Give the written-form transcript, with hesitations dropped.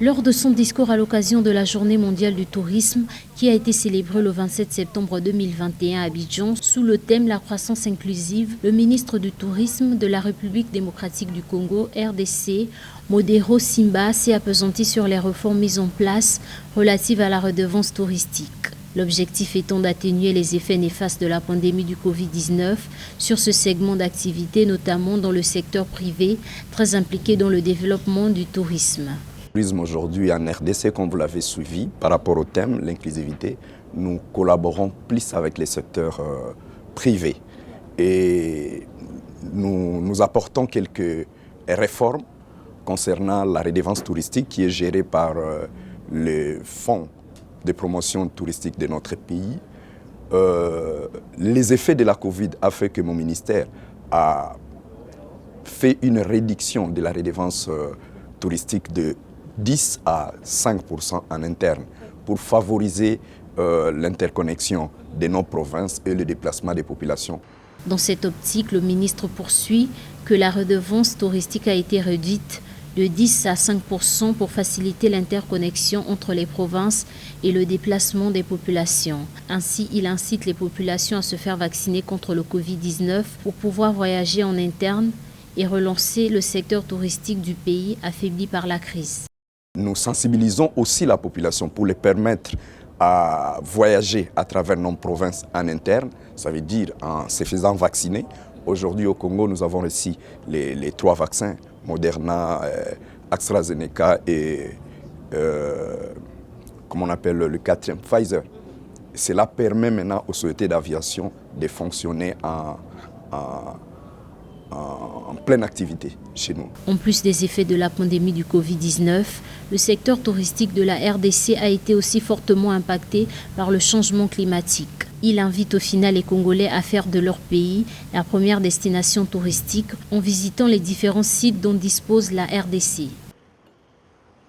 Lors de son discours à l'occasion de la Journée mondiale du tourisme, qui a été célébrée le 27 septembre 2021 à Abidjan, sous le thème La croissance inclusive, le ministre du Tourisme de la République démocratique du Congo, RDC, Modero Simba, s'est appesanti sur les réformes mises en place relatives à la redevance touristique. L'objectif étant d'atténuer les effets néfastes de la pandémie du Covid-19 sur ce segment d'activité, notamment dans le secteur privé, très impliqué dans le développement du tourisme. Aujourd'hui en RDC, comme vous l'avez suivi, par rapport au thème, l'inclusivité, nous collaborons plus avec les secteurs privés et nous apportons quelques réformes concernant la redevance touristique qui est gérée par le Fonds de promotion touristique de notre pays. Les effets de la Covid ont fait que mon ministère a fait une réduction de la redevance touristique de 10 à 5% en interne pour favoriser l'interconnexion de nos provinces et le déplacement des populations. Dans cette optique, le ministre poursuit que la redevance touristique a été réduite de 10 à 5% pour faciliter l'interconnexion entre les provinces et le déplacement des populations. Ainsi, il incite les populations à se faire vacciner contre le Covid-19 pour pouvoir voyager en interne et relancer le secteur touristique du pays affaibli par la crise. Nous sensibilisons aussi la population pour les permettre à voyager à travers nos provinces en interne, ça veut dire en se faisant vacciner. Aujourd'hui au Congo, nous avons reçu les 3 vaccins, Moderna, AstraZeneca et comme on appelle le 4e, Pfizer. Cela permet maintenant aux sociétés d'aviation de fonctionner en pleine activité chez nous. En plus des effets de la pandémie du Covid-19, le secteur touristique de la RDC a été aussi fortement impacté par le changement climatique. Il invite au final les Congolais à faire de leur pays la première destination touristique en visitant les différents sites dont dispose la RDC.